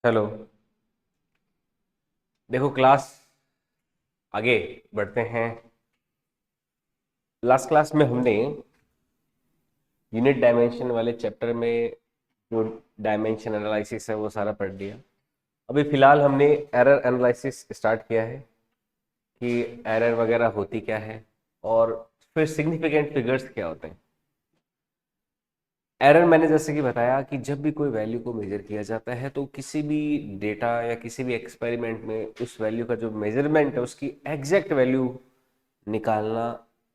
Hello. देखो class आगे बढ़ते हैं। लास्ट क्लास में हमने यूनिट डायमेंशन वाले चैप्टर में जो डायमेंशन एनालिसिस है वो सारा पढ़ लिया। अभी फिलहाल हमने एरर एनालिसिस स्टार्ट किया है कि एरर वगैरह होती क्या है और फिर सिग्निफिकेंट फिगर्स क्या होते हैं। एरर मैंने जैसे कि बताया कि जब भी कोई वैल्यू को मेजर किया जाता है तो किसी भी डेटा या किसी भी एक्सपेरिमेंट में उस वैल्यू का जो मेजरमेंट है उसकी एग्जैक्ट वैल्यू निकालना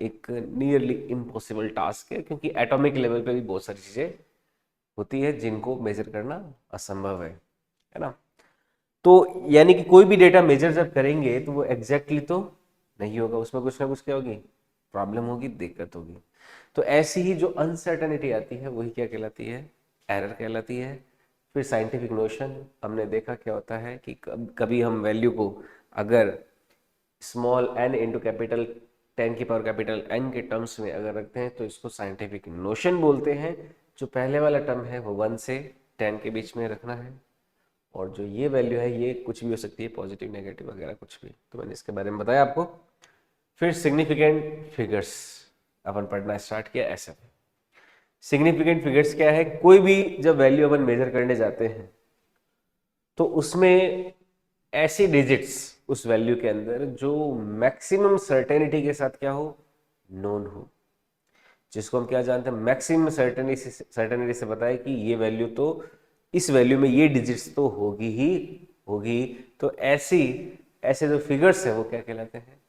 एक नियरली इम्पॉसिबल टास्क है, क्योंकि एटॉमिक लेवल पे भी बहुत सारी चीज़ें होती है जिनको मेजर करना असंभव है ना। तो यानी कि कोई भी डेटा मेजर जब करेंगे तो वो एग्जैक्टली तो नहीं होगा, उसमें कुछ ना कुछ क्या होगी, प्रॉब्लम होगी, दिक्कत होगी। तो ऐसी ही जो अनसर्टेनिटी आती है वही क्या कहलाती है, एरर कहलाती है। फिर साइंटिफिक नोशन हमने देखा क्या होता है कि कभी हम वैल्यू को अगर स्मॉल एन इंटू कैपिटल 10 की पावर कैपिटल एन के टर्म्स में अगर रखते हैं तो इसको साइंटिफिक नोशन बोलते हैं। जो पहले वाला टर्म है वो 1 से 10 के बीच में रखना है, और जो ये वैल्यू है ये कुछ भी हो सकती है, पॉजिटिव नेगेटिव वगैरह कुछ भी। तो मैंने इसके बारे में बताया आपको। फिर सिग्निफिकेंट फिगर्स अपन पढ़ना स्टार्ट किया। ऐसे सिग्निफिकेंट फिगर्स क्या है, कोई भी जब वैल्यू अपन मेजर करने जाते हैं तो उसमें ऐसी डिजिट्स उस वैल्यू के अंदर जो मैक्सिमम सर्टेनिटी के साथ क्या हो, नोन हो, जिसको हम क्या जानते हैं, मैक्सिमम सर्टेनिटी से बताए कि ये वैल्यू तो, इस वैल्यू में ये डिजिट्स तो होगी ही होगी। तो ऐसी ऐसे जो फिगर्स है वो क्या कहलाते हैं,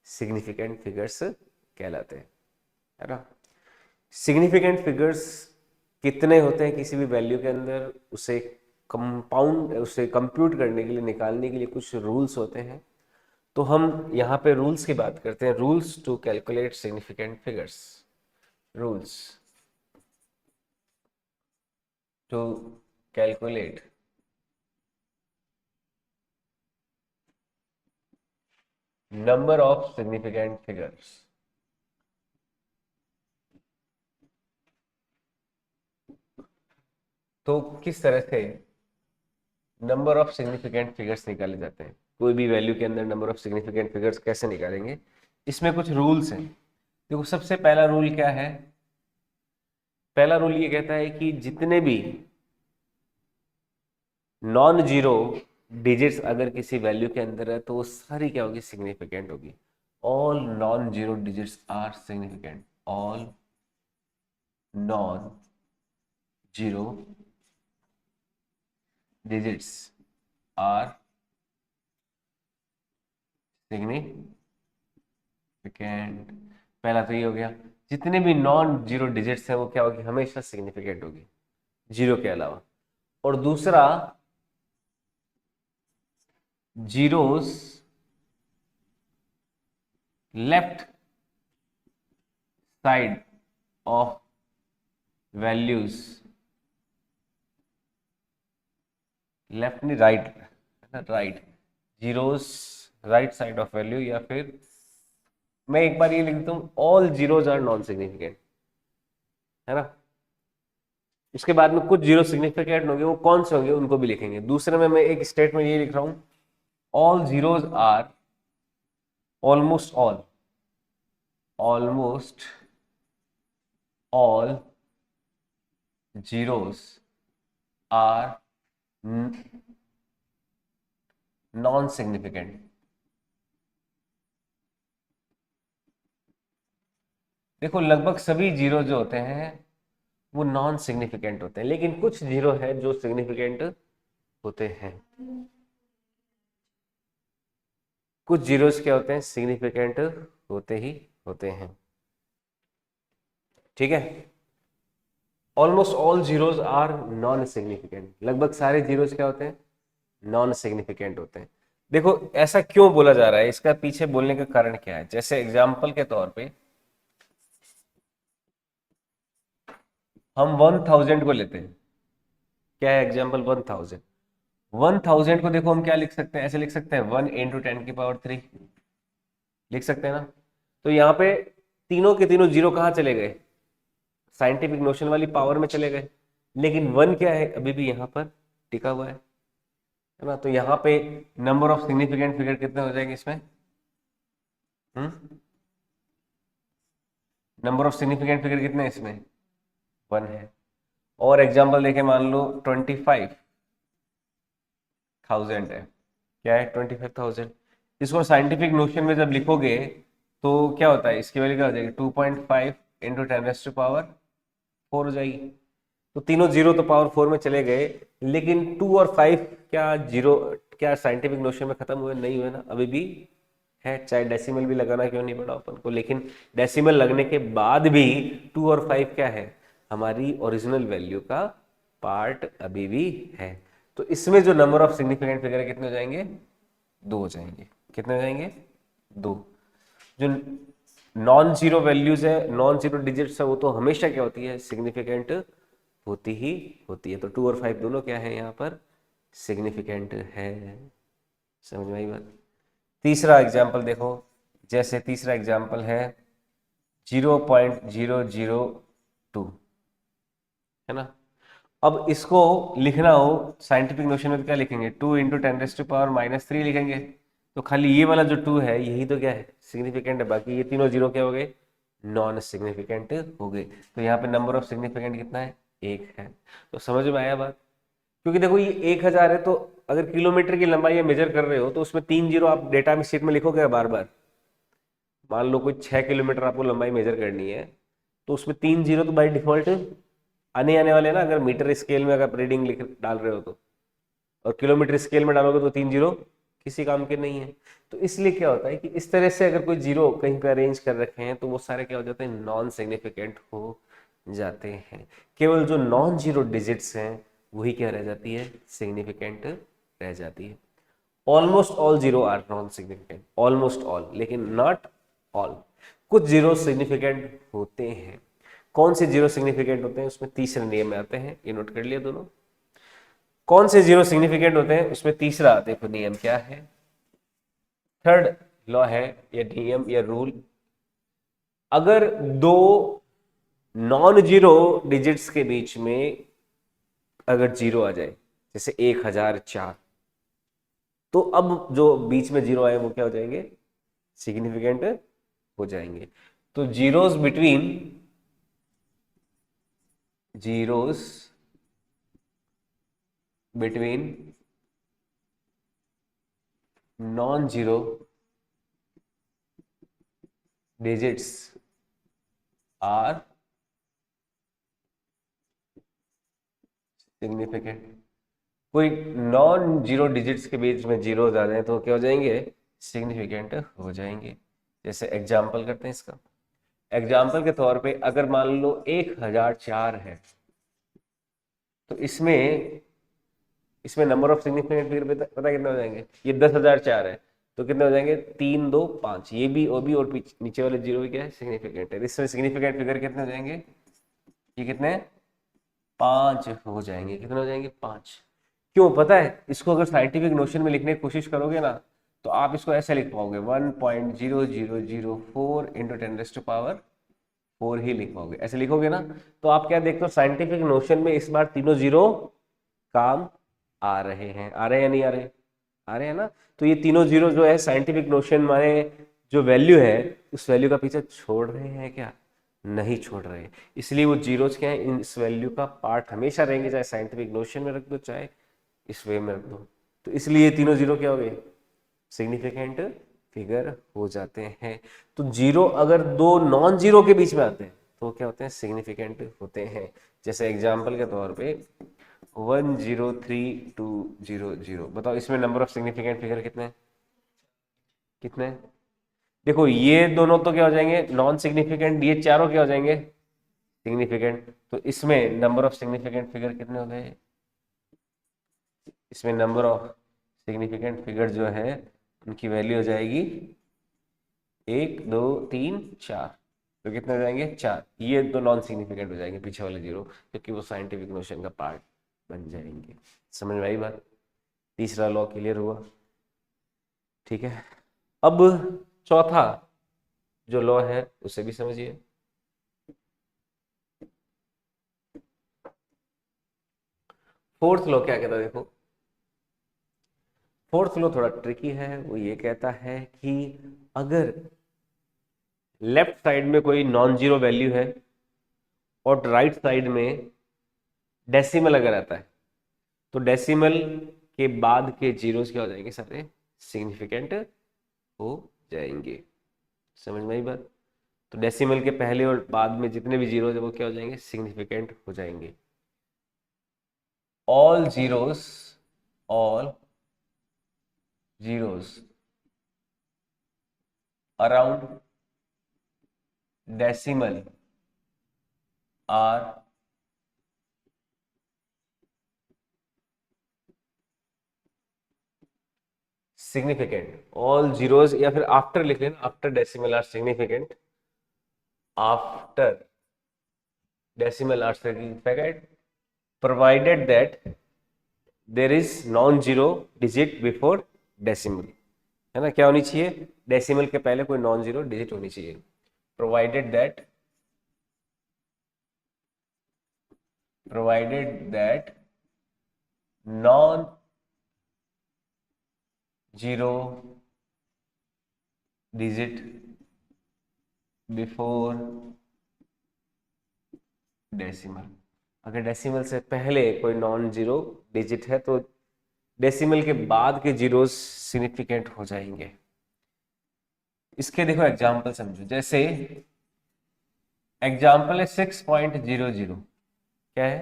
सिग्निफिकेंट फिगर्स कहलाते हैं, है ना। सिग्निफिकेंट फिगर्स कितने होते हैं किसी भी वैल्यू के अंदर, उसे कंपाउंड, उसे कंप्यूट करने के लिए, निकालने के लिए कुछ रूल्स होते हैं। तो हम यहाँ पे रूल्स की बात करते हैं, rules to calculate significant figures. Rules to calculate number of significant figures. तो किस तरह से नंबर ऑफ सिग्निफिकेंट फिगर्स निकाले जाते हैं, कोई भी वैल्यू के अंदर नंबर ऑफ सिग्निफिकेंट फिगर्स कैसे निकालेंगे, इसमें कुछ रूल्स हैं। देखो सबसे पहला रूल क्या है, पहला रूल ये कहता है कि जितने भी नॉन जीरो डिजिट्स अगर किसी वैल्यू के अंदर है तो वो सारी क्या होगी, सिग्निफिकेंट होगी। All non zero digits are significant, all non zero digits are significant. पहला तो ये हो गया, जितने भी नॉन जीरो डिजिट्स हैं वो क्या होगी, हमेशा सिग्निफिकेंट होगी, जीरो के अलावा। और दूसरा, zeros left side of values, left नहीं right, right, zeros right side of value, या फिर मैं एक बार ये लिख देता हूँ, all zeros are non significant, है ना। उसके बाद में कुछ जीरो सिग्निफिकेंट होंगे, वो कौन से होंगे उनको भी लिखेंगे। दूसरे में मैं एक स्टेटमेंट ये लिख रहा हूँ, all zeros are, almost almost all zeros are non significant. देखो लगभग सभी जीरो जो होते हैं वो नॉन सिग्निफिकेंट होते हैं, लेकिन कुछ जीरो है जो सिग्निफिकेंट होते हैं। कुछ जीरोस क्या होते हैं, सिग्निफिकेंट होते ही होते हैं, ठीक है। Almost all zeros are non significant, लगभग सारे जीरोस क्या होते हैं, नॉन सिग्निफिकेंट होते हैं। देखो ऐसा क्यों बोला जा रहा है, इसका पीछे बोलने का कारण क्या है। जैसे एग्जाम्पल के तौर पे हम 1000 को लेते हैं, क्या है एग्जाम्पल, 1000। 1000 को देखो हम क्या लिख सकते हैं, ऐसे लिख सकते हैं 1 × 10⁻³ लिख सकते हैं ना। तो यहाँ पे तीनों के तीनों जीरो कहाँ चले गए, साइंटिफिक नोशन वाली पावर में चले गए, लेकिन वन क्या है अभी भी यहाँ पर टिका हुआ है। है ना। तो यहाँ पे नंबर ऑफ सिग्निफिकेंट फिगर कितने हो जाएंगे इसमें? नंबर ऑफ सिग्निफिकेंट फिगर कितने हैं इसमें? 1 है। और एग्जांपल देखे, मान लो 25,000 है। क्या है? 25,000। इसको साइंटिफिक नोशन में जब लिखोगे तो क्या होता है, इसकी वैल्यू क्या हो जाएगी? 2.5 इंटू 10⁴ हो जाएगी। तो तीनों जीरो तो पावर 4 में चले गए, लेकिन 2 और 5 क्या जीरो, क्या साइंटिफिक नोशन में खत्म हुए? नहीं हुए ना, अभी भी है। चाहे डेसिमल भी लगाना क्यों नहीं पड़ा अपन को, लेकिन डेसिमल लगने के बाद भी 2 और 5 क्या है? हमारी ओरिजिनल वैल्यू का पार्ट अभी भी है। तो इसमें जो नंबर ऑफ सिग्निफिकेंट फिगर कितने हो जाएंगे? 2 हो जाएंगे। कितने हो जाएंगे? 2। जो नॉन जीरो वैल्यूज है, नॉन जीरो डिजिट्स है, वो तो हमेशा क्या होती है? सिग्निफिकेंट होती ही होती है। तो 2 और 5 दोनों क्या है यहाँ पर? सिग्निफिकेंट है। समझ में आई बात? तीसरा एग्जाम्पल देखो, जैसे तीसरा एग्जाम्पल है 0.002, है ना। अब इसको लिखना हो साइंटिफिक नोशन में तो क्या लिखेंगे? 2 इंटू 10⁻³ लिखेंगे। तो खाली ये वाला जो 2 है यही तो क्या है? सिग्निफिकेंट है। बाकी ये तीनों जीरो क्या हो गए? नॉन सिग्निफिकेंट हो गए। तो यहाँ पे नंबर ऑफ सिग्निफिकेंट कितना है? 1 है। तो समझ में आया बात? क्योंकि देखो ये 1000 है, तो अगर किलोमीटर की लंबाई मेजर कर रहे हो तो उसमें 3 जीरो आप डेटा में शीट में लिखोगे बार बार। मान लो कोई 6 किलोमीटर आपको लंबाई मेजर करनी है, तो उसमें 3 जीरो तो बाई डिफॉल्ट आने आने वाले ना, अगर मीटर स्केल में अगर रीडिंग लिख डाल रहे हो तो। और किलोमीटर स्केल में डालोगे तो 3 जीरो किसी काम के नहीं है। तो इसलिए क्या होता है कि इस तरह से अगर कोई जीरो कहीं पे अरेंज कर रखे हैं तो वो सारे क्या हो जाते हैं? नॉन सिग्निफिकेंट हो जाते हैं। केवल जो नॉन जीरो डिजिट्स हैं वही क्या रह जाती है? सिग्निफिकेंट रह जाती है। Almost all zero are non significant, almost all, लेकिन नॉट ऑल। कुछ जीरो सिग्निफिकेंट होते हैं। कौन से जीरो सिग्निफिकेंट होते हैं? उसमें तीसरे नियम में आते हैं, ये नोट कर लिया दोनों। कौन से जीरो सिग्निफिकेंट होते हैं उसमें तीसरा, देखो नियम क्या है, थर्ड लॉ है या नियम या रूल। अगर दो नॉन जीरो डिजिट्स के बीच में अगर जीरो आ जाए, जैसे 1004, तो अब जो बीच में जीरो आए वो क्या हो जाएंगे? सिग्निफिकेंट हो जाएंगे। तो zeros between non zero digits are significant. कोई नॉन जीरो डिजिट्स के बीच में जीरो आ जाए तो क्या हो जाएंगे? सिग्निफिकेंट हो जाएंगे। जैसे एग्जाम्पल करते हैं इसका। एग्जाम्पल के तौर पे अगर मान लो 1004 है, तो इसमें इसमें नंबर ऑफ सिग्निफिकेंट फिगर पता कितने हो जाएंगे? ये 10,004 है, तो कितने हो जाएंगे? 3 2 5। ये भी ओ भी और नीचे वाले जीरो भी क्या है? सिग्निफिकेंट है। इसमें सिग्निफिकेंट फिगर कितने हो जाएंगे? ये कितने? 5 हो जाएंगे। कितने हो जाएंगे? 5। क्यों पता है? इसको अगर साइंटिफिक नोशन में लिखने की कोशिश करोगे ना, तो आप इसको ऐसे लिख पाओगे 1.0004 इंटू 10⁻⁴ ही लिख पाओगे। ऐसे लिखोगे ना, तो आप क्या देखते हो? साइंटिफिक नोशन में इस बार तीनों जीरो काम आ रहे हैं। आ रहे हैं या नहीं आ रहे? आ रहे हैं ना। तो ये तीनों जीरो जो है साइंटिफिक नोशन माने जो वैल्यू है उस वैल्यू का पीछे छोड़ रहे हैं क्या? नहीं छोड़ रहे। इसलिए वो जीरोस क्या है? इस वैल्यू का पार्ट हमेशा रहेंगे, चाहे साइंटिफिक नोशन में रख दो चाहे इस वे में रख दो। तो इसलिए ये तीनों जीरो क्या हो गए? सिग्निफिकेंट फिगर हो जाते हैं। तो जीरो अगर दो नॉन जीरो के बीच में आते हैं तो क्या होते हैं? सिग्निफिकेंट होते हैं। जैसे एग्जाम्पल के तौर पे 103,200। बताओ इसमें नंबर ऑफ सिग्निफिकेंट फिगर कितने हैं? कितने हैं? देखो ये दोनों तो क्या हो जाएंगे? Non significant. ये चारों क्या हो जाएंगे? सिग्निफिकेंट। तो इसमें नंबर ऑफ सिग्निफिकेंट फिगर कितने हो गए? इसमें नंबर ऑफ सिग्निफिकेंट फिगर जो है उनकी वैल्यू हो जाएगी 1 2 3 4। तो कितने हो जाएंगे? 4। ये तो नॉन सिग्निफिकेंट हो जाएंगे पीछे वाले जीरो, क्योंकि वो साइंटिफिक नोशन का पार्ट बन जाएंगे। समझ में आई बात? तीसरा लॉ क्लियर हुआ? ठीक है। अब चौथा जो लॉ है उसे भी समझिए। फोर्थ लॉ क्या कहता है देखो, फोर्थ लॉ थोड़ा ट्रिकी है, वो ये कहता है कि अगर लेफ्ट साइड में कोई नॉन जीरो वैल्यू है और राइट साइड में डेसिमल अगर आता है, तो डेसिमल के बाद के जीरोस क्या हो जाएंगे, सारे सिग्निफिकेंट हो जाएंगे। समझ में आई बात? तो डेसिमल के पहले और बाद में जितने भी जीरो है वो क्या हो जाएंगे, सिग्निफिकेंट हो जाएंगे। All zeros, all zeros around decimal are significant. All zeros, या फिर आफ्टर लिख लेना, after decimal are significant, after decimal are significant provided that there is non zero digit before decimal. है ना, क्या होनी चाहिए, डेसिमल के पहले कोई नॉन जीरो डिजिट होनी चाहिए। Provided that, provided that non-zero digit before decimal. अगर डेसिमल से पहले कोई नॉन जीरो डिजिट है तो डेसिमल के बाद के जीरोस सिग्निफिकेंट हो जाएंगे। इसके देखो एग्जाम्पल समझो, जैसे एग्जाम्पल है 6.00। क्या है,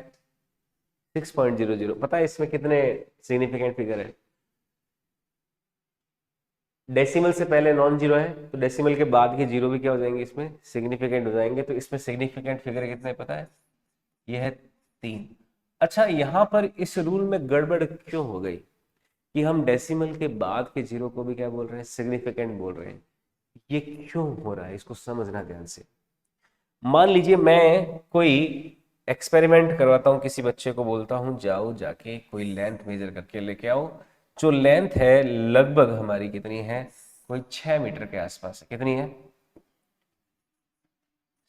6.00। पता है इसमें कितने सिग्निफिकेंट फिगर है? डेसिमल से पहले नॉन जीरो है तो डेसिमल के बाद के जीरो भी क्या हो जाएंगे, इसमें सिग्निफिकेंट हो जाएंगे। तो इसमें सिग्निफिकेंट फिगर कितने पता है, ये है 3। अच्छा, यहां पर इस रूल में गड़बड़ क्यों हो गई कि हम डेसिमल के बाद के जीरो को भी क्या बोल रहे हैं, सिग्निफिकेंट बोल रहे हैं? ये क्यों हो रहा है, इसको समझना ध्यान से। मान लीजिए मैं कोई एक्सपेरिमेंट करवाता हूँ, किसी बच्चे को बोलता हूँ जाओ जाके कोई लेंथ मेजर करके लेके आओ। जो लेंथ है लगभग हमारी कितनी है, कोई 6 मीटर के आसपास है। कितनी है,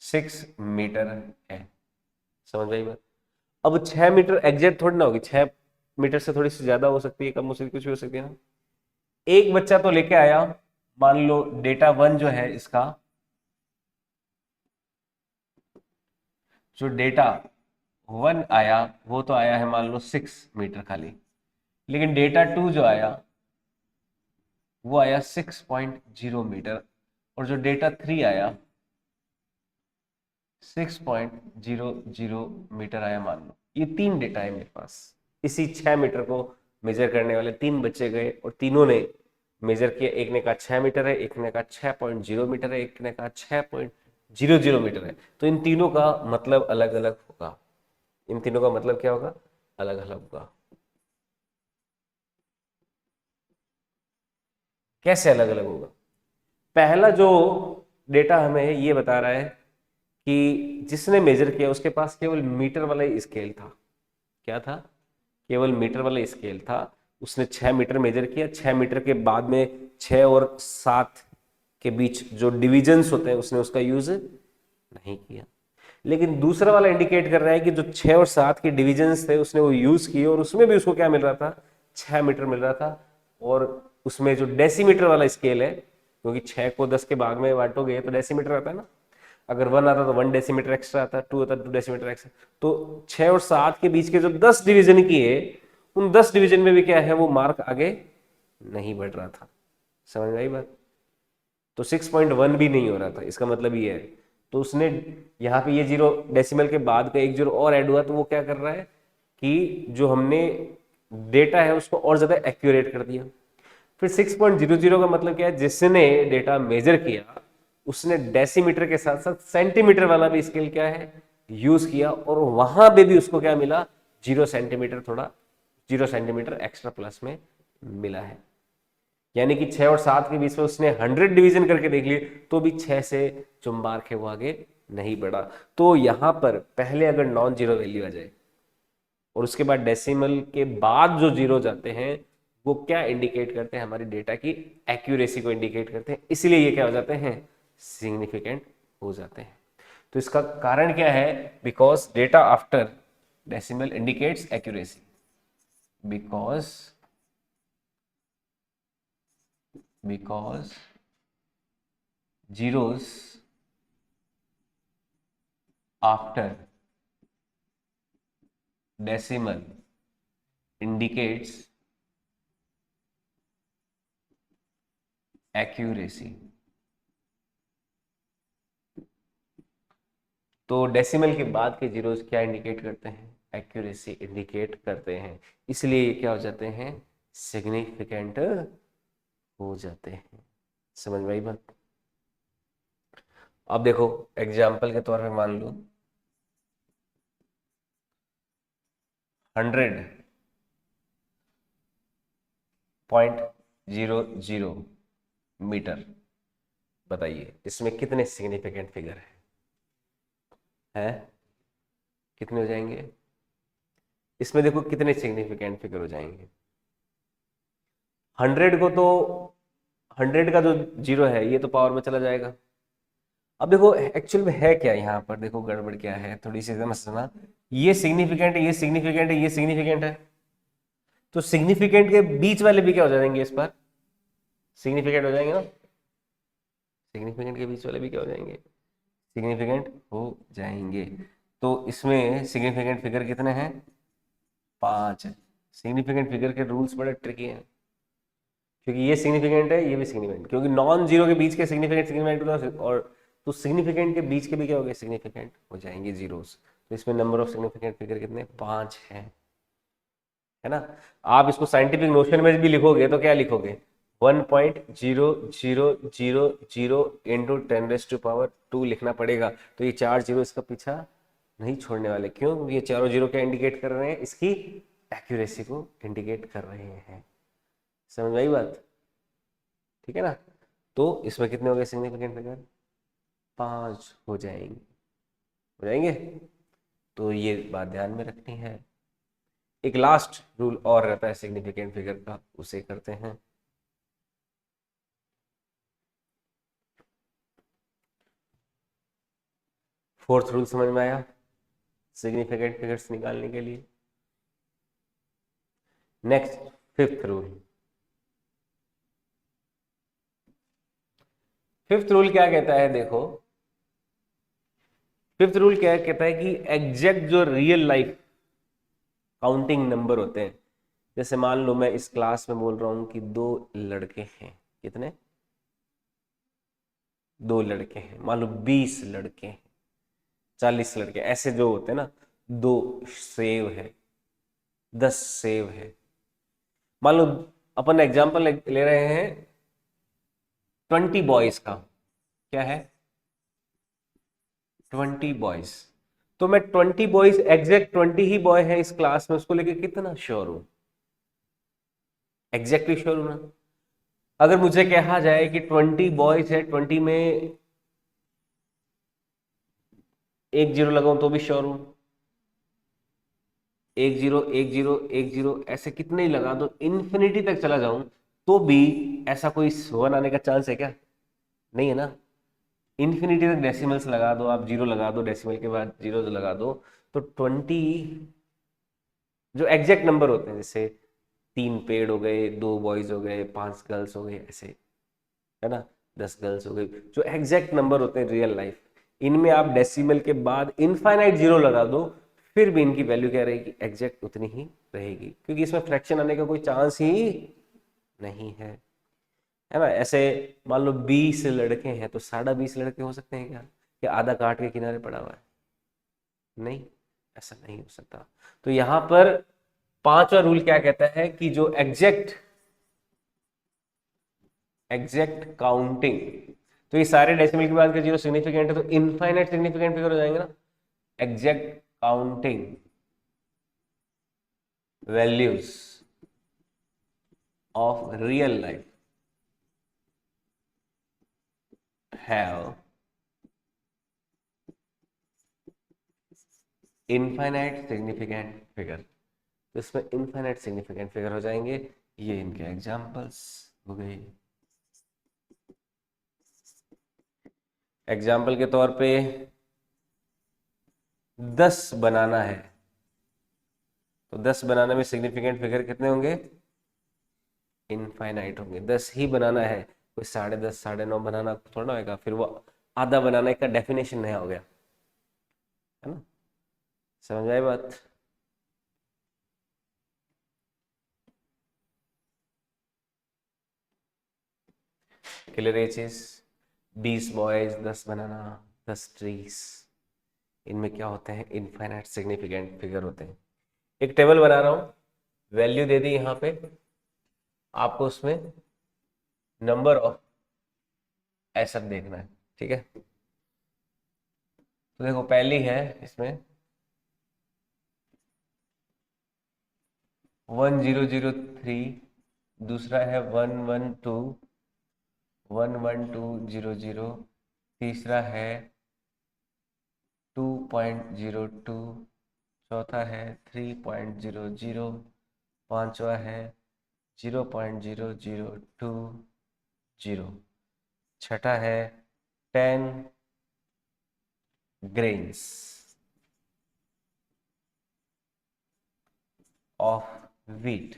6 मीटर है। समझ में आई बात? अब 6 मीटर एग्जैक्ट थोड़ी ना होगी, 6 मीटर से थोड़ी सी ज्यादा हो सकती है, कम हो सकती है, कुछ भी हो सकती है ना। एक बच्चा तो लेके आया, मान लो डेटा वन जो है इसका, जो डेटा वन आया वो तो आया है मान लो 6 मीटर खाली। लेकिन डेटा टू जो आया वो आया 6.0 मीटर। और जो डेटा थ्री आया 6.00 मीटर आया। मान लो ये 3 डेटा है मेरे पास। इसी 6 मीटर को मेजर करने वाले 3 बच्चे गए और तीनों ने मेजर किया। एक ने कहा 6 मीटर है, एक ने कहा 6.0 मीटर है, एक ने कहा 6.00 मीटर है। तो इन तीनों का मतलब अलग अलग होगा। इन तीनों का मतलब क्या होगा, अलग अलग होगा। कैसे अलग अलग होगा? पहला जो डेटा हमें ये बता रहा है कि जिसने मेजर किया उसके पास केवल मीटर वाला ही स्केल था। क्या था, केवल मीटर वाला स्केल था। उसने 6 मीटर मेजर किया, 6 मीटर के बाद में 6 और 7 के बीच जो डिविजन्स होते हैं उसने उसका यूज नहीं किया। लेकिन दूसरा वाला इंडिकेट कर रहा है कि जो 6 और 7 के डिविजन्स थे उसने वो यूज किए और उसमें भी उसको क्या मिल रहा था, 6 मीटर मिल रहा था। और उसमें जो डेसीमीटर वाला स्केल है, क्योंकि 6 को 10 के भाग में बांटोगे तो डेसीमीटर आता है ना। अगर 1 आता तो 1 डेसीमीटर एक्स्ट्रा आता, 2 आता 2 डेसीमीटर एक्स्ट्रा। तो 6 और 7 के बीच के जो 10 डिवीजन किए, उन 10 डिवीजन में भी क्या है, वो मार्क आगे नहीं बढ़ रहा था। समझ में आई बात? तो 6.1 भी नहीं हो रहा था, इसका मतलब ये है। तो उसने यहाँ पे ये जीरो डेसिमल के बाद का एक जीरो और ऐड हुआ, तो वो क्या कर रहा है कि जो हमने डेटा है उसको और ज्यादा एक्यूरेट कर दिया। फिर 6.00 का मतलब क्या है, जिसने डेटा मेजर किया उसने डेसीमीटर के साथ साथ सेंटीमीटर वाला भी स्केल क्या है, यूज किया। और वहां पे भी उसको क्या मिला, 0 सेंटीमीटर, थोड़ा 0 सेंटीमीटर एक्स्ट्रा प्लस में मिला है। यानी कि 6 और 7 के बीच में उसने 100 डिवीजन करके देख लिए तो भी 6 से जो मार्क है वो आगे नहीं बढ़ा। तो यहां पर पहले अगर नॉन जीरो वैल्यू आ जाए और उसके बाद डेसिमल के बाद जो जीरो जाते हैं, वो क्या इंडिकेट करते हैं, हमारी डेटा की एक्यूरेसी को इंडिकेट करते हैं। इसलिए ये क्या हो जाते हैं, सिग्निफिकेंट हो जाते हैं। तो इसका कारण क्या है, because data after decimal indicates accuracy, because because zeros after decimal indicates accuracy। तो डेसिमल के बाद के जीरोस क्या इंडिकेट करते हैं? एक्यूरेसी इंडिकेट करते हैं, इसलिए ये क्या हो जाते हैं? सिग्निफिकेंट हो जाते हैं। समझ में आई बात? अब देखो एग्जाम्पल के तौर पे मान लो 100.00 मीटर। बताइए इसमें कितने सिग्निफिकेंट फिगर है? कितने हो जाएंगे? इसमें देखो कितने सिग्निफिकेंट फिगर हो जाएंगे। 100 को तो 100 का जो जीरो है ये तो पावर में चला जाएगा। अब देखो एक्चुअल में है क्या यहाँ पर, देखो गड़बड़ क्या है, थोड़ी सी समझना। ये सिग्निफिकेंट है, ये सिग्निफिकेंट है, ये सिग्निफिकेंट है, तो सिग्निफिकेंट के बीच वाले भी क्या हो जाएंगे? इस पर सिग्निफिकेंट हो जाएंगे ना। सिग्निफिकेंट के बीच वाले भी क्या हो जाएंगे? सिग्निफिकेंट हो जाएंगे। तो इसमें सिग्निफिकेंट फिगर कितने हैं? 5 है। सिग्निफिकेंट फिगर के रूल्स बड़े ट्रिकी हैं, क्योंकि ये सिग्निफिकेंट है, ये भी सिग्निफिकेंट, क्योंकि नॉन जीरो के बीच के सिग्निफिकेंट सिग्निफिकेंट और तो सिग्निफिकेंट के बीच के भी क्या हो गए? सिग्निफिकेंट हो जाएंगे जीरोस। तो इसमें नंबर ऑफ सिग्निफिकेंट फिगर कितने? 5 है ना। आप इसको साइंटिफिक नोशन में भी लिखोगे तो क्या लिखोगे? 1.0000 इंटू 10⁻² लिखना पड़ेगा। तो ये 4 जीरो इसका पीछा नहीं छोड़ने वाले। क्यों? क्योंकि ये चारों जीरो क्या इंडिकेट कर रहे हैं? इसकी एक्यूरेसी को इंडिकेट कर रहे हैं। समझ में आई बात? ठीक है ना। तो इसमें कितने हो गए सिग्निफिकेंट फिगर? 5 हो जाएंगे। तो ये बात ध्यान में रखनी है। एक लास्ट रूल और रहता है सिग्निफिकेंट फिगर का, उसे करते हैं। फोर्थ रूल समझ में आया सिग्निफिकेंट फिगर्स निकालने के लिए? Next fifth rule. Fifth rule क्या कहता है? देखो फिफ्थ रूल क्या कहता है कि एग्जैक्ट जो रियल लाइफ काउंटिंग नंबर होते हैं, जैसे मान लो मैं इस क्लास में बोल रहा हूं कि 2 लड़के हैं। कितने? 2 लड़के हैं। मान लो 20 लड़के हैं, 40 लड़के, ऐसे जो होते हैं ना। 2 सेव है, 10 सेव है। मान लो अपन एग्जाम्पल ले रहे हैं 20 बॉयज का। क्या है? 20 बॉयज। तो मैं 20 बॉयज एग्जैक्ट 20 ही बॉय है इस क्लास में, उसको लेके कितना श्योर हूं? एग्जैक्टली श्योर हूं ना। अगर मुझे कहा जाए कि 20 बॉयज है, 20 में एक जीरो लगाऊं तो भी श्योर हूं। एक जीरो, एक जीरो, एक जीरो, ऐसे कितने ही लगा दो, इन्फिनिटी तक चला जाऊं तो भी ऐसा कोई 1 आने का चांस है क्या? नहीं है ना। इन्फिनिटी तक डेसिमल्स लगा दो, आप जीरो लगा दो, डेसिमल के बाद जीरो लगा दो, तो 20 जो एग्जैक्ट नंबर होते हैं, जैसे 3 पेड़ हो गए, 2 बॉयज हो गए, 5 गर्ल्स हो गए, ऐसे है ना, 10 गर्ल्स हो गई, जो एग्जैक्ट नंबर होते हैं रियल लाइफ, इनमें आप डेसिमल के बाद इनफाइनाइट जीरो लगा दो, फिर भी इनकी वैल्यू क्या रहेगी? एग्जैक्ट उतनी ही रहेगी, क्योंकि इसमें फ्रैक्शन आने का कोई चांस ही नहीं है ना। ऐसे मान लो 20 लड़के हैं, तो 20.5 लड़के हो सकते हैं क्या? या आधा काट के किनारे पड़ा हुआ है? नहीं, ऐसा नहीं हो सकता। तो यहां पर पांचवा रूल क्या कहता है कि जो एग्जैक्ट काउंटिंग, तो ये सारे डेसिमल के बाद के जीरो सिग्निफिकेंट है, तो इनफाइनाइट सिग्निफिकेंट फिगर हो जाएंगे ना। Exact counting values of real life have infinite significant figure. तो इसमें इनफाइनाइट सिग्निफिकेंट फिगर हो जाएंगे। ये इनके एग्जांपल्स हो गए। एग्जाम्पल के तौर पे 10 बनाना है, तो 10 बनाने में सिग्निफिकेंट फिगर कितने होंगे? इनफाइनाइट होंगे। 10 ही बनाना है, कोई 10:30 9:30 बनाना थोड़ा होगा, फिर वो आधा बनाने का डेफिनेशन नया हो गया, है ना। समझ आई बात। क्लियर ये चीज। 20 बॉयज 10 बनाना, 10 ट्रीज, इनमें क्या होते हैं, इनफाइनाइट सिग्निफिकेंट फिगर होते हैं। एक टेबल बना रहा हूं, वैल्यू दे दी यहाँ पे, आपको उसमें नंबर ऑफ ऐसा देखना है, ठीक है। तो देखो पहली है इसमें 1003, दूसरा है 112 तीसरा है 2.02, चौथा है 3.00, पांचवा है 0.0020, छठा है 10 grains ऑफ wheat,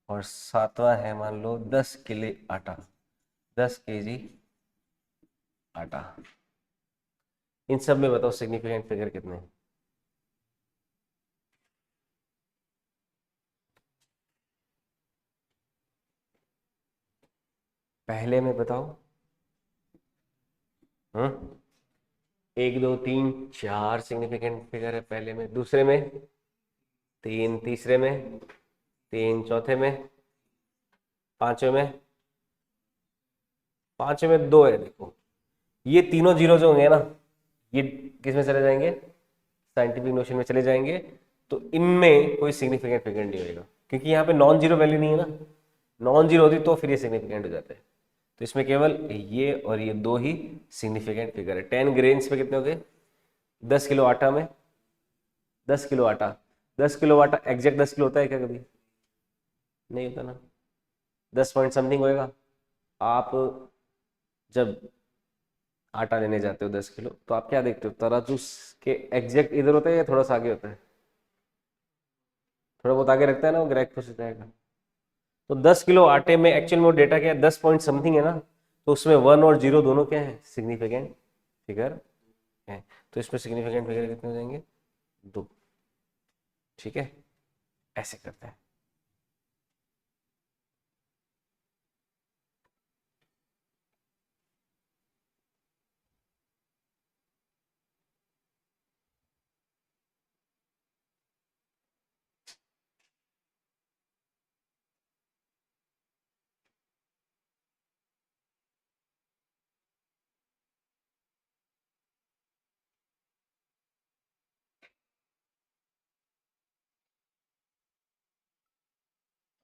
और सातवां है मान लो 10 किलो आटा, 10 kg आटा। इन सब में बताओ सिग्निफिकेंट फिगर कितने हैं। पहले में बताओ। हम्म 1 2 3 4 सिग्निफिकेंट फिगर है पहले में, दूसरे में 3, तीसरे में 3, चौथे में, पांचवे में, पांचवे में 2 है। देखो ये तीनों जीरो जो होंगे ना, ये किस में चले जाएंगे, साइंटिफिक नोशन में चले जाएंगे। तो इनमें कोई सिग्निफिकेंट फिगर नहीं होएगा, क्योंकि यहाँ पे नॉन जीरो वैल्यू नहीं है ना। नॉन जीरो होती तो फिर ये सिग्निफिकेंट हो जाते हैं। तो इसमें केवल ये और ये 2 ही सिग्निफिकेंट फिगर है। 10 ग्रेन्स पे कितने हो गए, 10 किलो आटा में, 10 किलो आटा, 10 किलो आटा एग्जैक्ट 10 किलो होता है क्या कभी, नहीं होता ना, 10 पॉइंट समथिंग होएगा। आप जब आटा लेने जाते हो 10 किलो, तो आप क्या देखते हो, तराजू के एग्जैक्ट इधर होता है या थोड़ा सा आगे होता है, थोड़ा बहुत आगे रखता है ना, वो ग्राहक खुश हो जाएगा। तो 10 किलो आटे में एक्चुअल में डेटा क्या है, 10 पॉइंट समथिंग है ना। तो उसमें 1 और 0 दोनों क्या है, सिग्निफिकेंट फिगर है। तो इसमें सिग्निफिकेंट फिगर कितने हो जाएंगे, 2। ठीक है, ऐसे करते हैं।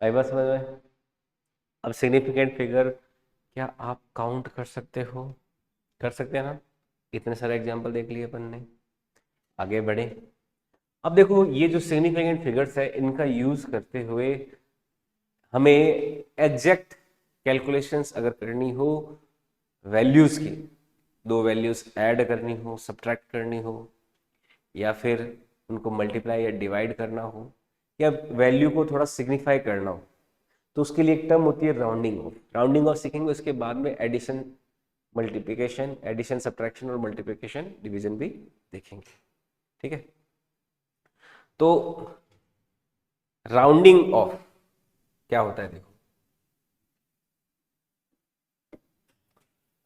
आई बात समझ में। अब सिग्निफिकेंट फिगर क्या आप काउंट कर सकते हो, कर सकते हैं ना। इतने सारे एग्जाम्पल देख लिए अपन ने, आगे बढ़े। अब देखो ये जो सिग्निफिकेंट फिगर्स है, इनका यूज करते हुए हमें एग्जैक्ट कैलकुलेशंस अगर करनी हो वैल्यूज की, 2 वैल्यूज ऐड करनी हो, सब्ट्रैक्ट करनी हो, या फिर उनको मल्टीप्लाई या डिवाइड करना हो, या वैल्यू को थोड़ा सिग्निफाई करना हो, तो उसके लिए एक टर्म होती है राउंडिंग ऑफ। राउंडिंग ऑफ सीखेंगे, उसके बाद में एडिशन मल्टीप्लिकेशन, एडिशन सब्ट्रैक्शन और मल्टीप्लिकेशन डिवीजन भी देखेंगे। ठीक है, तो राउंडिंग ऑफ क्या होता है, देखो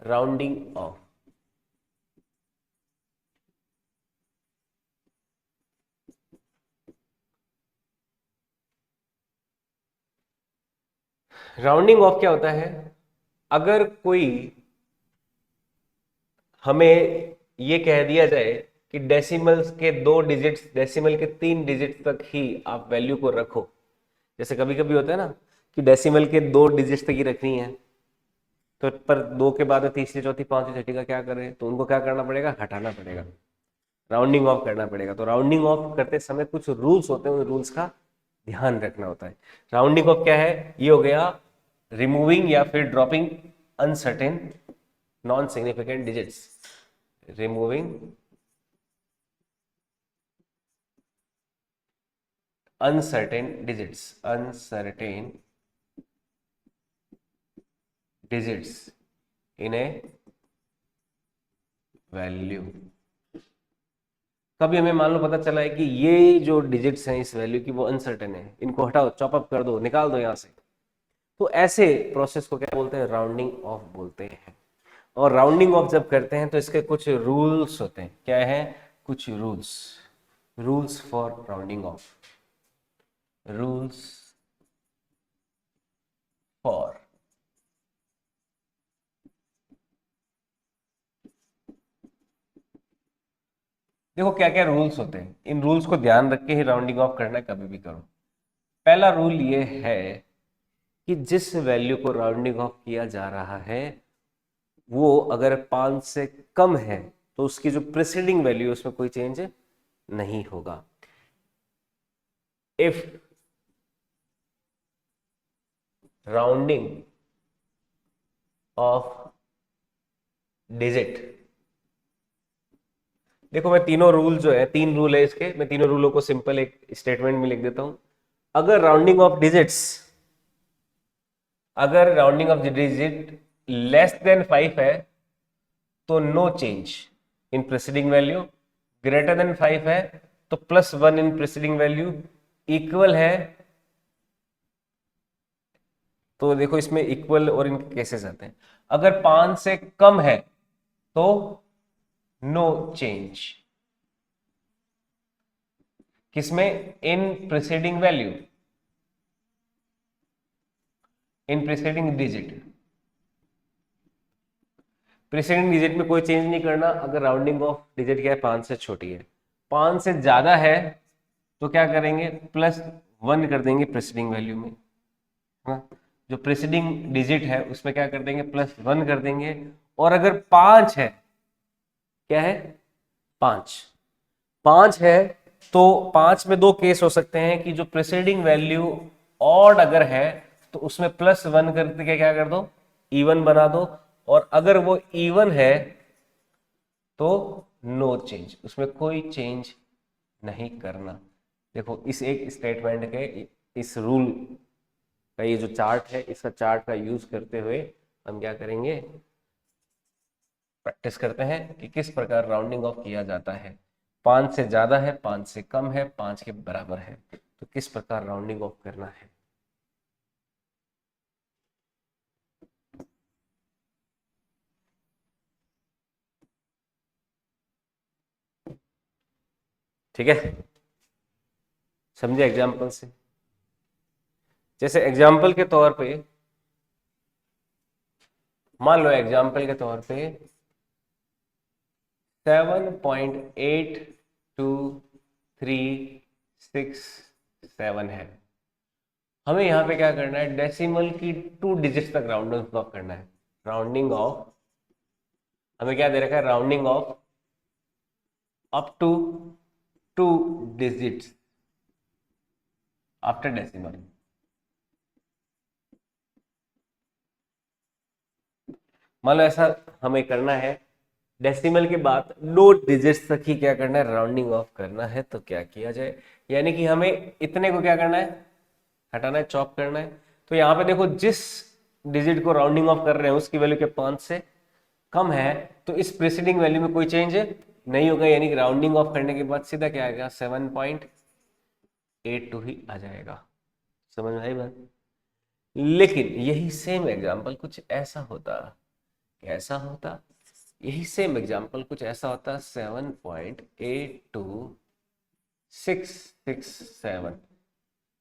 राउंडिंग ऑफ, राउंडिंग ऑफ क्या होता है, अगर कोई हमें ये कह दिया जाए कि डेसिमल्स के 2 डिजिट्स, डेसिमल के 3 डिजिट तक ही आप वैल्यू को रखो। जैसे कभी कभी होता है ना कि डेसिमल के 2 डिजिट्स तक ही रखनी है, तो पर 2 के बाद में तीसरी चौथी पांचवी छठी का क्या करें, तो उनको क्या करना पड़ेगा, हटाना पड़ेगा, राउंडिंग ऑफ करना पड़ेगा। तो राउंडिंग ऑफ करते समय कुछ रूल्स होते हैं, उन रूल्स का ध्यान रखना होता है। राउंडिंग ऑफ क्या है, ये हो गया रिमूविंग या फिर dropping uncertain non significant digits, removing uncertain digits, uncertain digits in A value. कभी हमें मान लो पता चला है कि ये जो डिजिट्स हैं इस वैल्यू की वो अनसर्टेन है, इनको हटाओ, चॉप अप कर दो, निकाल दो यहां से, तो ऐसे प्रोसेस को क्या बोलते हैं? राउंडिंग ऑफ बोलते हैं। और राउंडिंग ऑफ जब करते हैं तो इसके कुछ रूल्स होते हैं। क्या है? कुछ rules, rules for rounding off, rules for. देखो क्या क्या रूल्स होते हैं, इन रूल्स को ध्यान रख के ही राउंडिंग ऑफ करना है, कभी भी करो। पहला रूल ये है कि जिस वैल्यू को राउंडिंग ऑफ किया जा रहा है वो अगर 5 से कम है तो उसकी जो प्रीसीडिंग वैल्यू उसमें कोई चेंज नहीं होगा। इफ राउंडिंग ऑफ डिजिट, देखो मैं तीनों रूल जो है, 3 रूल है इसके, मैं तीनों रूलों को सिंपल एक स्टेटमेंट में लिख देता हूं। अगर राउंडिंग ऑफ डिजिट्स, अगर rounding off digit less than 5 है तो no change in preceding value, greater than 5 है तो +1 इन प्रीसीडिंग वैल्यू, इक्वल है तो देखो इसमें इक्वल और इनके केसेस आते हैं। अगर 5 से कम है तो नो चेंज, किसमें? इन प्रीसीडिंग वैल्यू, इन प्रीसीडिंग डिजिट। प्रीसीडिंग डिजिट में कोई चेंज नहीं करना अगर राउंडिंग ऑफ डिजिट क्या है? 5 से छोटी है। 5 से ज्यादा है तो क्या करेंगे? +1 कर देंगे प्रीसीडिंग वैल्यू में, हाँ? जो प्रीसीडिंग डिजिट है उसमें क्या कर देंगे? +1 कर देंगे। और अगर 5 है, क्या है? 5, 5 है तो 5 में 2 केस हो सकते हैं कि जो प्रीसीडिंग वैल्यू ऑड अगर है तो उसमें +1 करके क्या कर दो? इवन बना दो। और अगर वो इवन है तो नो चेंज, उसमें कोई चेंज नहीं करना। देखो इस एक स्टेटमेंट के, इस रूल का ये जो चार्ट है, इसका चार्ट का यूज करते हुए हम क्या करेंगे? प्रैक्टिस करते हैं कि किस प्रकार राउंडिंग ऑफ किया जाता है। 5 से ज्यादा है, 5 से कम है, 5 के बराबर है, तो किस प्रकार राउंडिंग ऑफ करना है। ठीक है, समझे एग्जाम्पल से? जैसे एग्जाम्पल के तौर पे, मान लो एग्जाम्पल के तौर पे 7.8237 है। हमें यहाँ पे क्या करना है? डेसिमल की 2 डिजिट्स तक राउंडिंग ऑफ करना है। राउंडिंग ऑफ, हमें क्या दे रखा है? Rounding off up to 2 digits after decimal. मान लो ऐसा हमें करना है, डेसिमल के बाद 2 डिजिट्स तक ही क्या करना है? राउंडिंग ऑफ करना है। तो क्या किया जाए? यानी कि हमें इतने को क्या करना है? हटाना है, चॉप करना है। तो यहाँ पे देखो जिस डिजिट को राउंडिंग ऑफ कर रहे हैं उसकी वैल्यू के 5 से कम है तो इस प्रीसीडिंग वैल्यू में कोई चेंज नहीं होगा, यानी कि राउंडिंग ऑफ करने के बाद सीधा क्या आएगा? 7.82 ही आ जाएगा। समझ में आई बात? लेकिन यही सेम एग्जांपल कुछ ऐसा होता, कैसा होता? यही सेम एग्जांपल कुछ ऐसा होता 7.82667।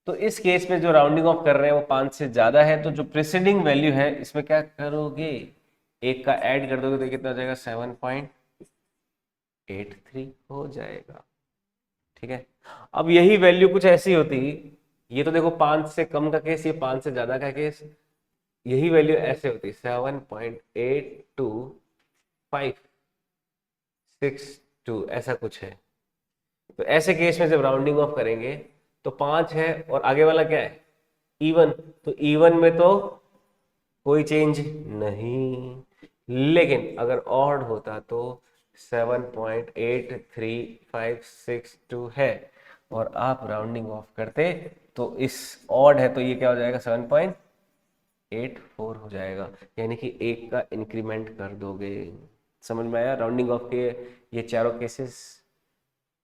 तो इस केस में जो राउंडिंग ऑफ कर रहे हैं वो 5 से ज्यादा है, तो जो प्रीसीडिंग वैल्यू है इसमें क्या करोगे? एक का ऐड कर दोगे तो कितना हो जाएगा? 7.83 हो जाएगा। ठीक है, अब यही वैल्यू कुछ ऐसी होती, ये तो देखो 5 से कम का केस, ये 5 से ज्यादा का केस, यही वैल्यू ऐसे होती 7.82562, ऐसा कुछ है। तो ऐसे केस में जब राउंडिंग ऑफ करेंगे तो 5 है और आगे वाला क्या है? इवन, तो इवन में तो कोई चेंज नहीं। लेकिन अगर ऑड होता तो 7.83562 है और आप राउंडिंग ऑफ करते तो इस ऑड है तो ये क्या हो जाएगा? 7.82 84 हो जाएगा, यानी कि एक का इंक्रीमेंट कर दोगे। समझ में आया राउंडिंग ऑफ के ये चारों केसेस?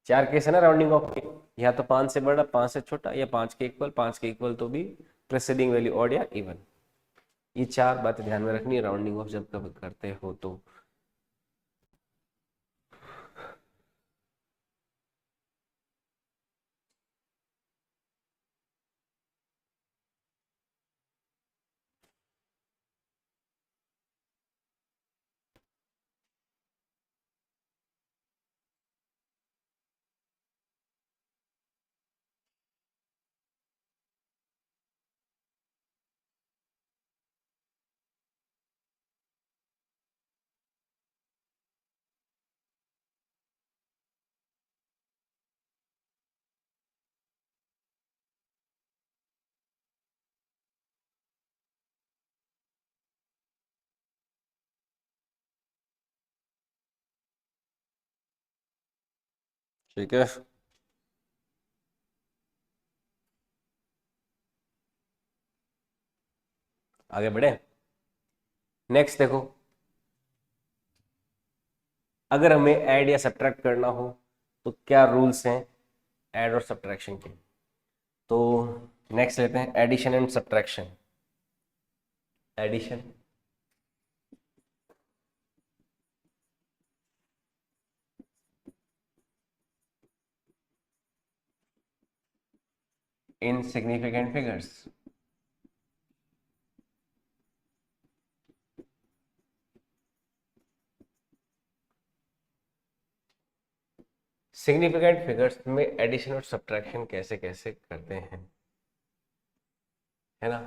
चार केस है ना राउंडिंग ऑफ के, या तो 5 से बड़ा, 5 से छोटा, या 5 के इक्वल, 5 के इक्वल तो भी प्रेसिडिंग वैल्यू ऑड या इवन। ये चार बातें ध्यान में रखनी है राउंडिंग ऑफ जब कब करते हो तो। ठीक है, आगे बढ़े। नेक्स्ट देखो, अगर हमें ऐड या सब्ट्रैक्ट करना हो तो क्या रूल्स हैं ऐड और सब्ट्रैक्शन के। तो नेक्स्ट लेते हैं addition and subtraction. Addition, in significant figures. Significant figures में एडिशन और सब्ट्रैक्शन कैसे कैसे करते हैं, है ना।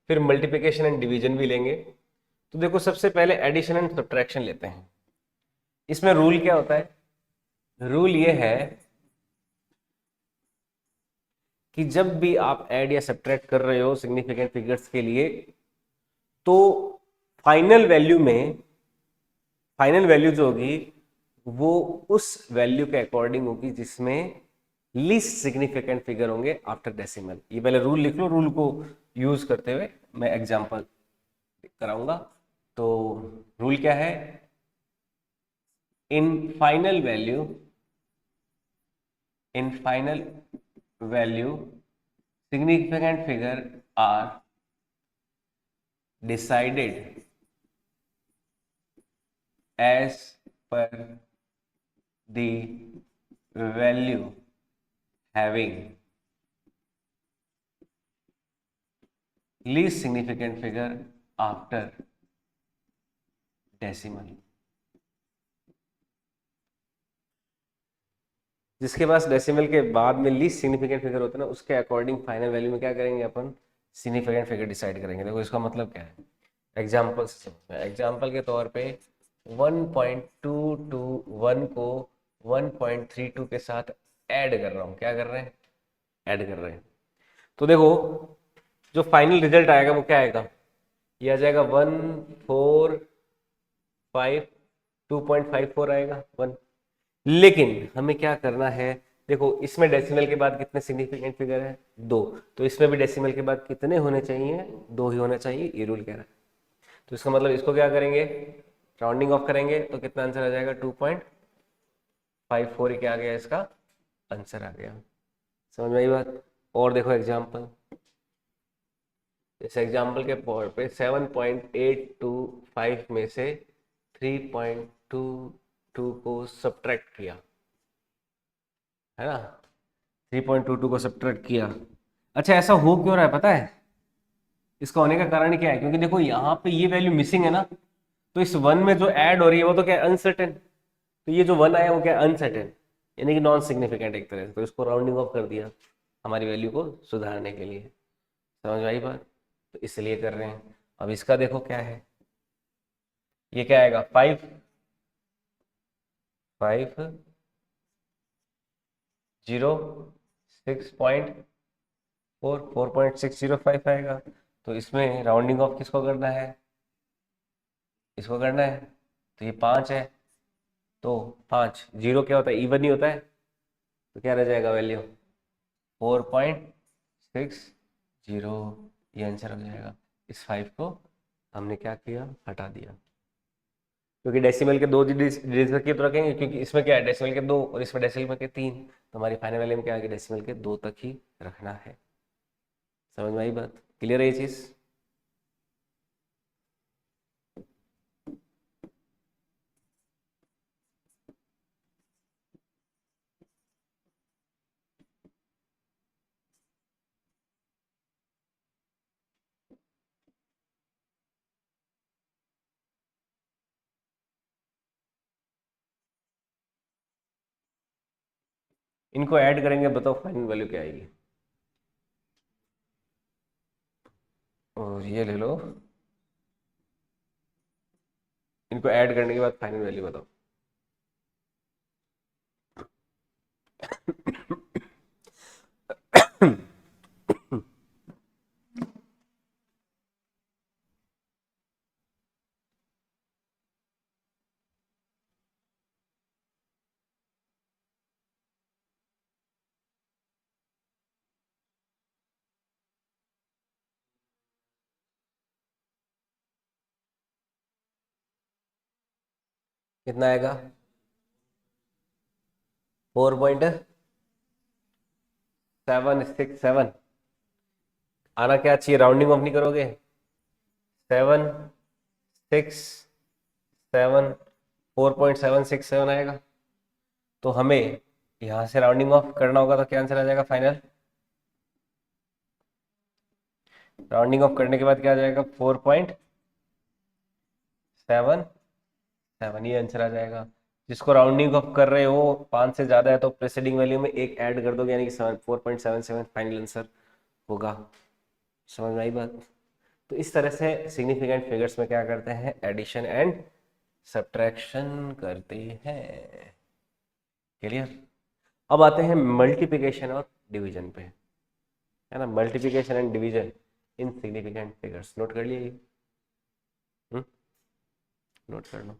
फिर मल्टीप्लिकेशन एंड डिवीजन भी लेंगे। तो देखो सबसे पहले एडिशन एंड सब्ट्रैक्शन लेते हैं। इसमें रूल क्या होता है? रूल ये है कि जब भी आप ऐड या सब्ट्रैक्ट कर रहे हो सिग्निफिकेंट फिगर्स के लिए, तो फाइनल वैल्यू में, फाइनल वैल्यू जो होगी वो उस वैल्यू के अकॉर्डिंग होगी जिसमें लीस्ट सिग्निफिकेंट फिगर होंगे आफ्टर डेसिमल। ये पहले रूल लिख लो, रूल को यूज करते हुए मैं एग्जांपल कराऊंगा। तो रूल क्या है? In final value, in final value significant figure are decided as per the value having least significant figure after decimal। जिसके पास डेसिमल के बाद में लीस्ट सिग्निफिकेंट फिगर होता है ना, उसके अकॉर्डिंग फाइनल वैल्यू में क्या करेंगे अपन? सिग्निफिकेंट फिगर डिसाइड करेंगे। देखो इसका मतलब क्या है, एग्जाम्पल से समझते हैं। एग्जाम्पल के तौर पे 1.221 को 1.32 के साथ ऐड कर रहा हूँ। क्या कर रहे हैं? ऐड कर रहे हैं। तो देखो जो फाइनल रिजल्ट आएगा वो क्या आएगा? ये आ जाएगा 2.54 आएगा 1। लेकिन हमें क्या करना है? देखो इसमें डेसिमल के बाद कितने सिग्निफिकेंट फिगर है? 2। तो इसमें भी डेसिमल के बाद कितने होने चाहिए? 2 ही होने चाहिए, ये रूल कह रहा है। तो इसका मतलब इसको क्या करेंगे? राउंडिंग ऑफ करेंगे तो कितना आंसर आ जाएगा? 2.54 क्या आ गया? इसका आंसर आ गया। समझ में आई बात? और देखो एग्जाम्पल, इस एग्जाम्पल के तौर पे 7.825 में से 3.22 को सब्ट्रैक्ट किया, है ना। 3.22 को सब्ट्रैक्ट किया। अच्छा ऐसा हो क्यों रहा है पता है? इसका होने का कारण क्या है? क्योंकि देखो यहाँ पे ये वैल्यू मिसिंग है ना, तो इस वन में जो ऐड हो रही है वो तो क्या है? अनसर्टेन। तो ये जो वन आया वो क्या है? अनसर्टेन, यानी कि नॉन सिग्निफिकेंट एक तरह से। तो इसको राउंडिंग ऑफ कर दिया हमारी वैल्यू को सुधारने के लिए। समझ में आई बात? तो इसलिए कर रहे हैं। अब इसका देखो क्या है, ये क्या आएगा? 5.06.4 आएगा। तो इसमें राउंडिंग ऑफ किसको करना है? इसको करना है। तो ये 5 है, तो 5 जीरो क्या होता है? इवन ही होता है। तो क्या रह जाएगा वैल्यू? 4.60। ये आंसर हो जाएगा। इस 5 को हमने क्या किया, हटा दिया, क्योंकि डेसिमल के दो डिजिट तक ही तो रखेंगे, क्योंकि इसमें क्या है डेसिमल के दो और इसमें डेसिमल के तीन, तो हमारी फाइनल वैल्यू में क्या है कि डेसिमल के दो तक ही रखना है। समझ में आई बात, क्लियर है ये चीज? इनको ऐड करेंगे, बताओ फाइनल वैल्यू क्या आएगी? और ये ले लो, इनको ऐड करने के बाद फाइनल वैल्यू बताओ। कितना आएगा? 4.767 आना क्या चाहिए, राउंडिंग ऑफ नहीं करोगे? 767 4.767 आएगा। तो हमें यहां से राउंडिंग ऑफ करना होगा, तो क्या आंसर आ जाएगा फाइनल? राउंडिंग ऑफ करने के बाद क्या आ जाएगा? 4.77, ये आंसर आ जाएगा। जिसको राउंडिंग ऑफ कर रहे हो 5 से ज्यादा है तो प्रेसिडिंग वैल्यू में एक ऐड कर दोगे, यानी कि 4.77 फाइनल आंसर होगा। समझ में आई बात? तो इस तरह से सिग्निफिकेंट फिगर्स में क्या करते हैं, एडिशन एंड सब्ट्रैक्शन करते हैं। क्लियर? अब आते हैं मल्टीप्लिकेशन और डिवीजन पे, है ना, multiplication and division in significant figures. Note कर लिए? नोट कर लो।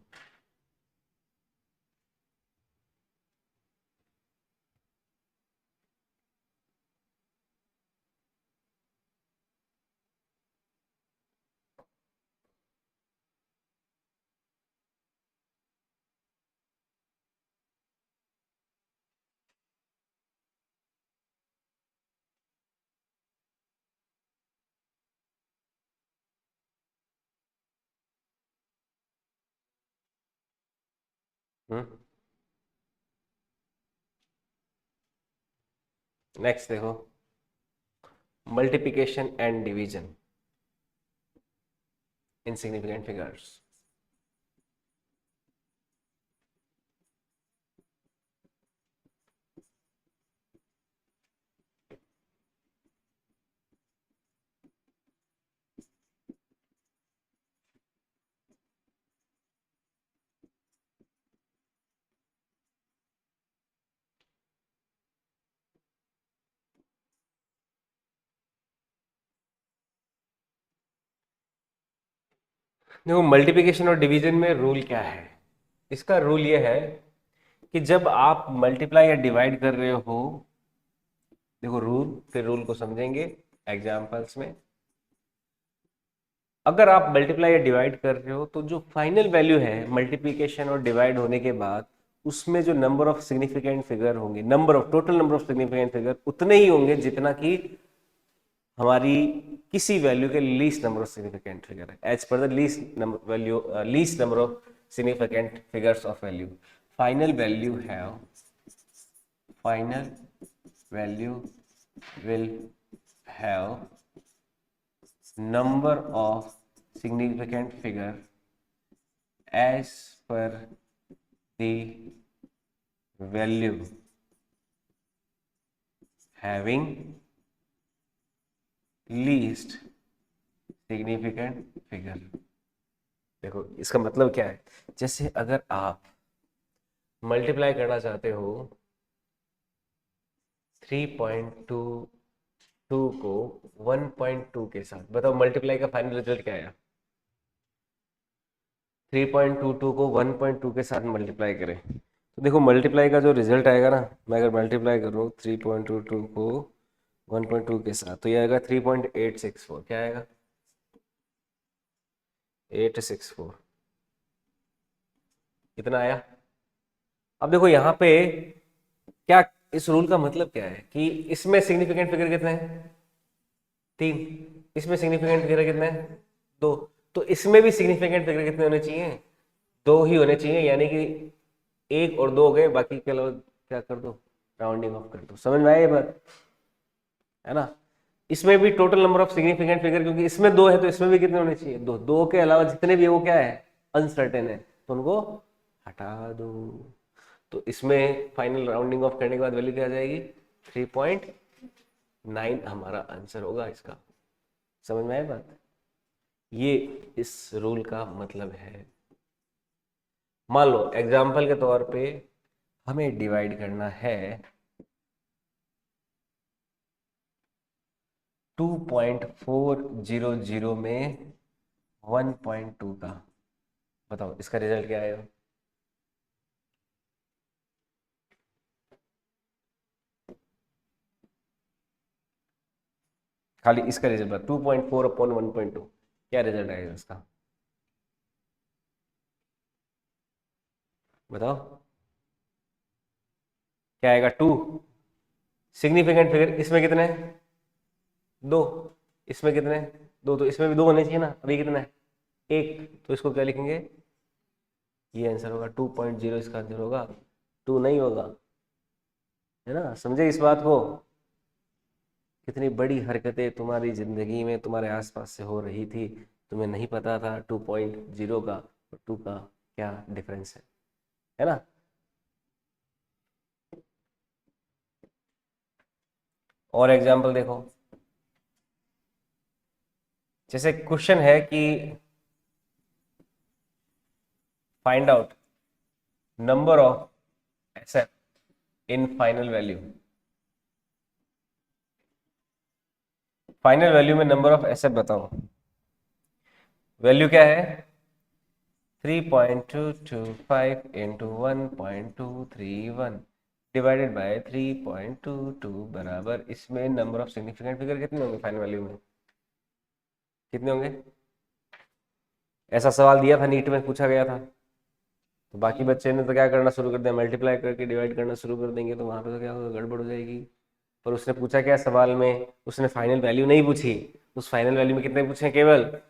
नेक्स्ट देखो, multiplication and division in significant figures. देखो मल्टीप्लिकेशन और डिवीजन में रूल क्या है, इसका रूल ये है कि जब आप मल्टीप्लाई या डिवाइड कर रहे हो, देखो रूल, फिर रूल को समझेंगे एग्जांपल्स में। अगर आप मल्टीप्लाई या डिवाइड कर रहे हो तो जो फाइनल वैल्यू है मल्टीप्लिकेशन और डिवाइड होने के बाद, उसमें जो नंबर ऑफ सिग्निफिकेंट फिगर होंगे, total number of significant figure उतने ही होंगे जितना कि हमारी किसी वैल्यू के least number of significant figure है, as per the least number value, least number of significant figures of value. Final value have final value will have number of significant figure as per the value having least significant figure। देखो इसका मतलब क्या है, जैसे अगर आप multiply करना चाहते हो 3.22 को 1.2 के साथ, बताओ मल्टीप्लाई का फाइनल रिजल्ट क्या आया? 3.22 को 1.2 के साथ मल्टीप्लाई करें तो देखो मल्टीप्लाई का जो रिजल्ट आएगा ना, मैं अगर मल्टीप्लाई करूँ 3.22 को 1.2 के साथ तो ये आएगा 3.864। क्या आएगा? 864 कितना आया? अब देखो यहाँ पे क्या, इस रूल का मतलब क्या है कि इसमें सिग्निफिकेंट फिगर कितने हैं? 3। इसमें सिग्निफिकेंट फिगर कितने हैं? 2। तो इसमें भी सिग्निफिकेंट फिगर कितने होने चाहिए? 2 ही होने चाहिए, यानी कि 1 और 2 हो गए, बाकी के अलावा क्या कर दो, राउंडिंग ऑफ कर दो। समझ में आया ये बात? है ना? इसमें भी total number of significant figure, क्योंकि इसमें 2 है तो इसमें भी कितने होने चाहिए? 2। 2 के अलावा जितने भी है वो क्या है? अनसर्टेन है, तो उनको हटा दो। तो इसमें फाइनल राउंडिंग ऑफ करने के बाद वैल्यू क्या आ जाएगी? 3.9 हमारा आंसर होगा इसका। समझ में आया बात? ये इस रूल का मतलब है। मान लो एग्जाम्पल के तौर पे हमें डिवाइड करना है 2.400 में 1.2 का। बताओ इसका रिजल्ट क्या आएगा? खाली इसका रिजल्ट बता, 2.4 अपॉन 1.2 क्या रिजल्ट आएगा इसका? बताओ क्या आएगा? 2। सिग्निफिकेंट फिगर इसमें कितने हैं? 2। इसमें कितने हैं? 2। तो इसमें भी 2 होने चाहिए ना, अभी कितना है? 1। तो इसको क्या लिखेंगे? ये आंसर होगा 2.0, इसका आंसर होगा 2 नहीं होगा। है ना? समझे इस बात को? कितनी बड़ी हरकतें तुम्हारी जिंदगी में तुम्हारे आसपास से हो रही थी, तुम्हें नहीं पता था 2.0 का और 2 का क्या डिफरेंस है ना? और एग्जाम्पल देखो, जैसे क्वेश्चन है कि find out number of asset in final value. Final value में नंबर ऑफ एसेट बताओ। वैल्यू क्या है? 3.225 इंटू 1.231 डिवाइडेड बाय 3.22 बराबर, इसमें नंबर ऑफ सिग्निफिकेंट फिगर कितने होंगे फाइनल वैल्यू में? कितने होंगे? ऐसा सवाल दिया था, नीट में पूछा गया था। तो बाकी बच्चे ने तो क्या करना शुरू कर दिया, मल्टीप्लाई करके डिवाइड करना शुरू कर देंगे, तो वहां पे तो क्या होगा, गड़बड़ हो जाएगी। पर उसने पूछा क्या सवाल में? उसने फाइनल वैल्यू नहीं पूछी। उस फाइनल वैल्यू में कितने पूछे? केवल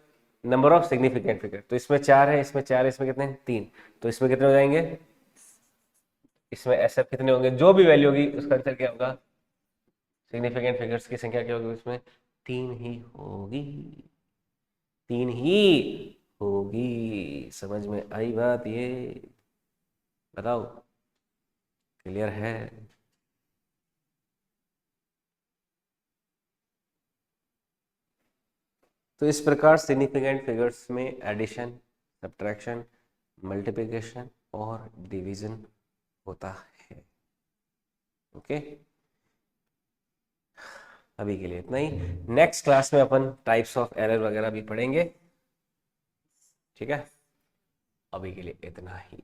नंबर ऑफ सिग्निफिकेंट फिगर। तो इसमें 4 है, इसमें 4 है, इसमें कितने हैं? 3। तो इसमें कितने हो जाएंगे? इसमें एसएफ कितने होंगे? जो भी वैल्यू होगी उसका आंसर क्या होगा? सिग्निफिकेंट फिगर्स की संख्या क्या होगी उसमें? 3 ही होगी। 3 ही होगी। समझ में आई बात ये? बताओ क्लियर है? तो इस प्रकार सिग्निफिकेंट फिगर्स में एडिशन, सब्ट्रैक्शन, मल्टीप्लिकेशन और डिवीजन होता है। ओके, अभी के लिए इतना ही। नेक्स्ट क्लास में अपन टाइप्स ऑफ एरर वगैरह भी पढ़ेंगे। ठीक है, अभी के लिए इतना ही।